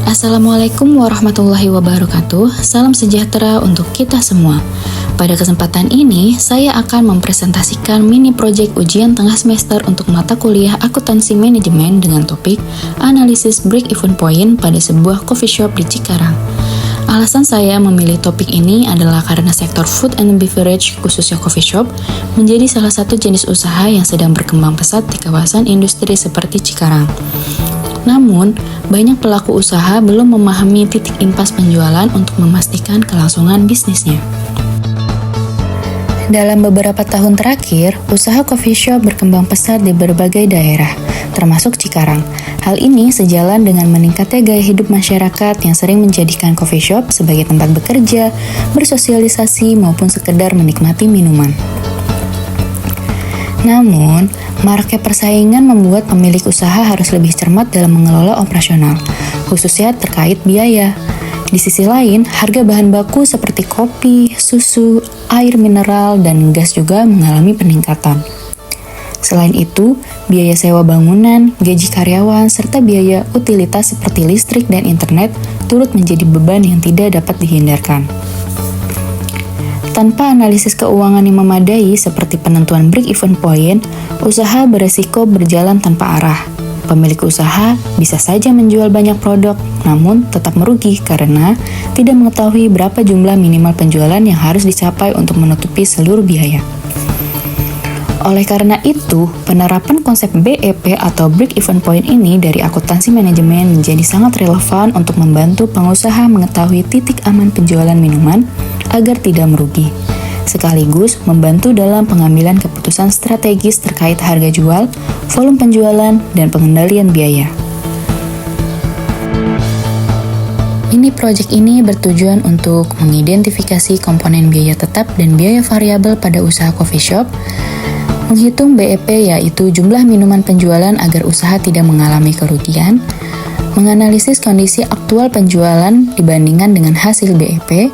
Assalamualaikum warahmatullahi wabarakatuh. Salam sejahtera untuk kita semua. Pada kesempatan ini, saya akan mempresentasikan mini project ujian tengah semester untuk mata kuliah akuntansi manajemen dengan topik analisis break-even point pada sebuah coffee shop di Cikarang. Alasan saya memilih topik ini adalah karena sektor food and beverage, khususnya coffee shop, menjadi salah satu jenis usaha yang sedang berkembang pesat di kawasan industri seperti Cikarang. Namun, banyak pelaku usaha belum memahami titik impas penjualan untuk memastikan kelangsungan bisnisnya. Dalam beberapa tahun terakhir, usaha coffee shop berkembang pesat di berbagai daerah, termasuk Cikarang. Hal ini sejalan dengan meningkatnya gaya hidup masyarakat yang sering menjadikan coffee shop sebagai tempat bekerja, bersosialisasi, maupun sekedar menikmati minuman. Namun, maraknya persaingan membuat pemilik usaha harus lebih cermat dalam mengelola operasional, khususnya terkait biaya. Di sisi lain, harga bahan baku seperti kopi, susu, air mineral, dan gas juga mengalami peningkatan. Selain itu, biaya sewa bangunan, gaji karyawan, serta biaya utilitas seperti listrik dan internet turut menjadi beban yang tidak dapat dihindarkan. Tanpa analisis keuangan yang memadai seperti penentuan break-even point, usaha beresiko berjalan tanpa arah. Pemilik usaha bisa saja menjual banyak produk, namun tetap merugi karena tidak mengetahui berapa jumlah minimal penjualan yang harus dicapai untuk menutupi seluruh biaya. Oleh karena itu, penerapan konsep BEP atau break-even point ini dari akuntansi manajemen menjadi sangat relevan untuk membantu pengusaha mengetahui titik aman penjualan minuman agar tidak merugi, sekaligus membantu dalam pengambilan keputusan strategis terkait harga jual, volume penjualan, dan pengendalian biaya. Mini project ini bertujuan untuk mengidentifikasi komponen biaya tetap dan biaya variabel pada usaha coffee shop, menghitung BEP yaitu jumlah minuman penjualan agar usaha tidak mengalami kerugian, menganalisis kondisi aktual penjualan dibandingkan dengan hasil BEP,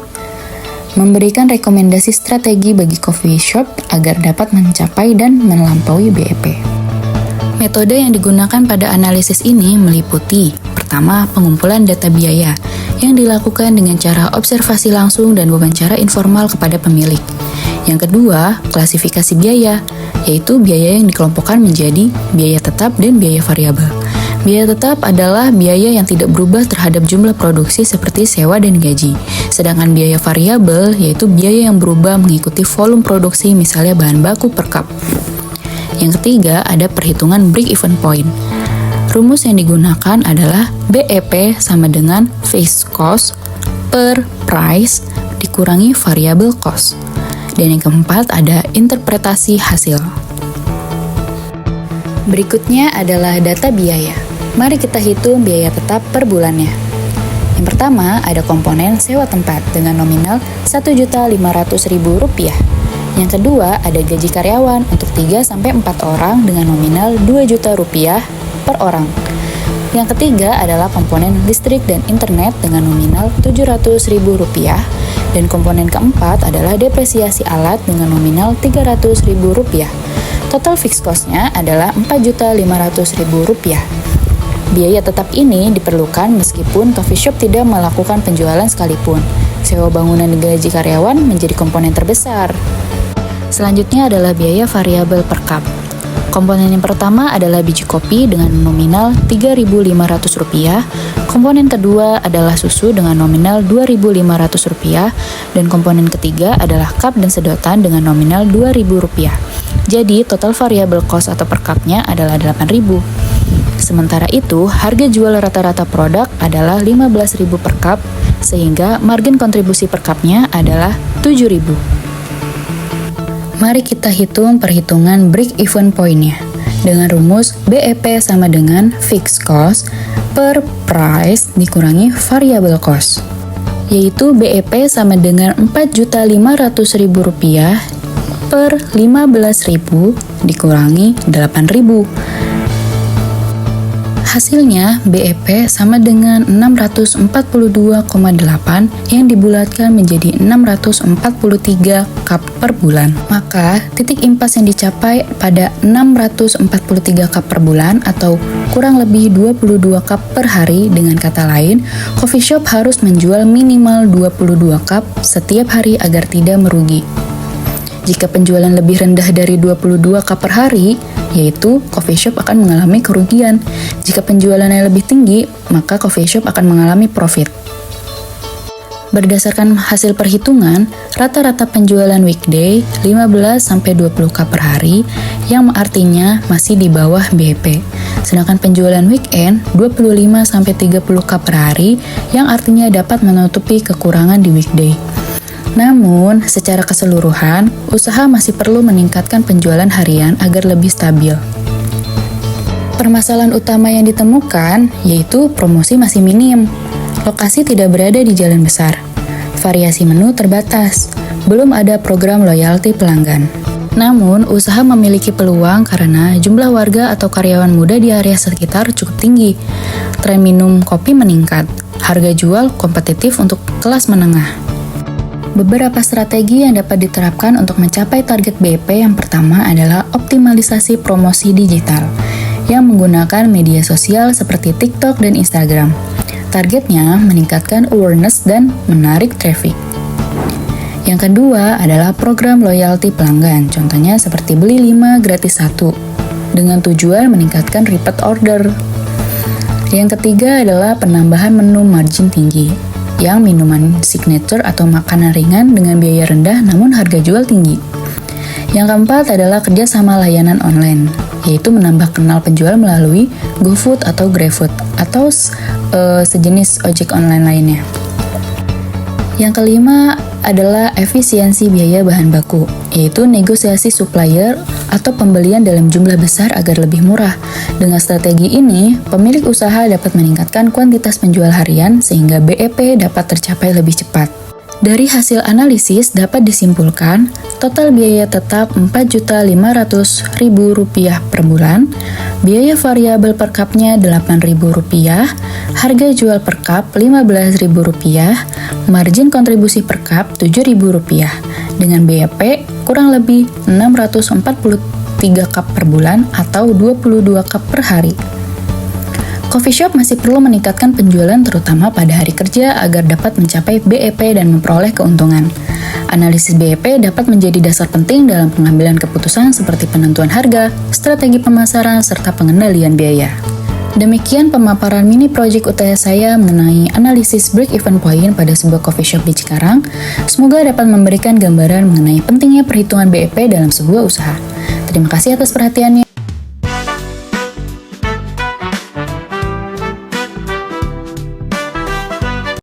memberikan rekomendasi strategi bagi coffee shop agar dapat mencapai dan melampaui BEP. Metode yang digunakan pada analisis ini meliputi: pertama, pengumpulan data biaya yang dilakukan dengan cara observasi langsung dan wawancara informal kepada pemilik. Yang kedua, klasifikasi biaya, yaitu biaya yang dikelompokkan menjadi biaya tetap dan biaya variabel. Biaya tetap adalah biaya yang tidak berubah terhadap jumlah produksi seperti sewa dan gaji. Sedangkan biaya variabel yaitu biaya yang berubah mengikuti volume produksi, misalnya bahan baku per cup. Yang ketiga, ada perhitungan break-even point. Rumus yang digunakan adalah BEP sama dengan fixed cost per price dikurangi variable cost. Dan yang keempat, ada interpretasi hasil. Berikutnya adalah data biaya. Mari kita hitung biaya tetap per bulannya. Yang pertama, ada komponen sewa tempat dengan nominal Rp1.500.000. Yang kedua, ada gaji karyawan untuk 3-4 orang dengan nominal Rp2.000.000 per orang. Yang ketiga adalah komponen listrik dan internet dengan nominal Rp700.000. Dan komponen keempat adalah depresiasi alat dengan nominal Rp300.000. Total fixed cost-nya adalah Rp4.500.000. Biaya tetap ini diperlukan meskipun coffee shop tidak melakukan penjualan sekalipun. Sewa bangunan dan gaji karyawan menjadi komponen terbesar. Selanjutnya adalah biaya variabel per cup. Komponen yang pertama adalah biji kopi dengan nominal Rp3.500. Komponen kedua adalah susu dengan nominal Rp2.500. Dan komponen ketiga adalah cup dan sedotan dengan nominal Rp2.000. Jadi, total variabel cost atau per cup-nya adalah Rp8.000. Sementara itu, harga jual rata-rata produk adalah Rp15.000 per cup, sehingga margin kontribusi per cup-nya adalah Rp7.000. Mari kita hitung perhitungan break-even point-nya. Dengan rumus BEP sama dengan fixed cost per price dikurangi variable cost, yaitu BEP sama dengan Rp4.500.000 per Rp15.000 dikurangi Rp8.000. Hasilnya, BEP sama dengan 642,8 yang dibulatkan menjadi 643 cup per bulan. Maka, titik impas yang dicapai pada 643 cup per bulan atau kurang lebih 22 cup per hari. Dengan kata lain, coffee shop harus menjual minimal 22 cup setiap hari agar tidak merugi. Jika penjualan lebih rendah dari 22 cup per hari, yaitu coffee shop akan mengalami kerugian. Jika penjualannya lebih tinggi, maka coffee shop akan mengalami profit. Berdasarkan hasil perhitungan, rata-rata penjualan weekday 15-20 cup per hari, yang artinya masih di bawah BEP. Sedangkan penjualan weekend 25-30 cup per hari, yang artinya dapat menutupi kekurangan di weekday. Namun, secara keseluruhan, usaha masih perlu meningkatkan penjualan harian agar lebih stabil. Permasalahan utama yang ditemukan yaitu promosi masih minim. Lokasi tidak berada di jalan besar. Variasi menu terbatas. Belum ada program loyalty pelanggan. Namun, usaha memiliki peluang karena jumlah warga atau karyawan muda di area sekitar cukup tinggi. Tren minum kopi meningkat. Harga jual kompetitif untuk kelas menengah. Beberapa strategi yang dapat diterapkan untuk mencapai target BEP yang pertama adalah optimalisasi promosi digital yang menggunakan media sosial seperti TikTok dan Instagram. Targetnya meningkatkan awareness dan menarik traffic. Yang kedua adalah program loyalty pelanggan, contohnya seperti beli 5 gratis 1, dengan tujuan meningkatkan repeat order. Yang ketiga adalah penambahan menu margin tinggi, yang minuman signature atau makanan ringan dengan biaya rendah namun harga jual tinggi. Yang keempat adalah kerjasama layanan online, yaitu menambah kenal penjual melalui GoFood atau GrabFood, atau sejenis ojek online lainnya. Yang kelima adalah efisiensi biaya bahan baku, yaitu negosiasi supplier atau pembelian dalam jumlah besar agar lebih murah. Dengan strategi ini, pemilik usaha dapat meningkatkan kuantitas penjual harian sehingga BEP dapat tercapai lebih cepat. Dari hasil analisis dapat disimpulkan, total biaya tetap Rp4.500.000 per bulan, biaya variabel per cupnya Rp8.000, harga jual per cup Rp15.000, margin kontribusi per cup Rp7.000, dengan BEP kurang lebih 643 cup per bulan atau 22 cup per hari. Coffee shop masih perlu meningkatkan penjualan terutama pada hari kerja agar dapat mencapai BEP dan memperoleh keuntungan. Analisis BEP dapat menjadi dasar penting dalam pengambilan keputusan seperti penentuan harga, strategi pemasaran, serta pengendalian biaya. Demikian pemaparan mini project UTS saya mengenai analisis break-even point pada sebuah coffee shop di Cikarang. Semoga dapat memberikan gambaran mengenai pentingnya perhitungan BEP dalam sebuah usaha. Terima kasih atas perhatiannya.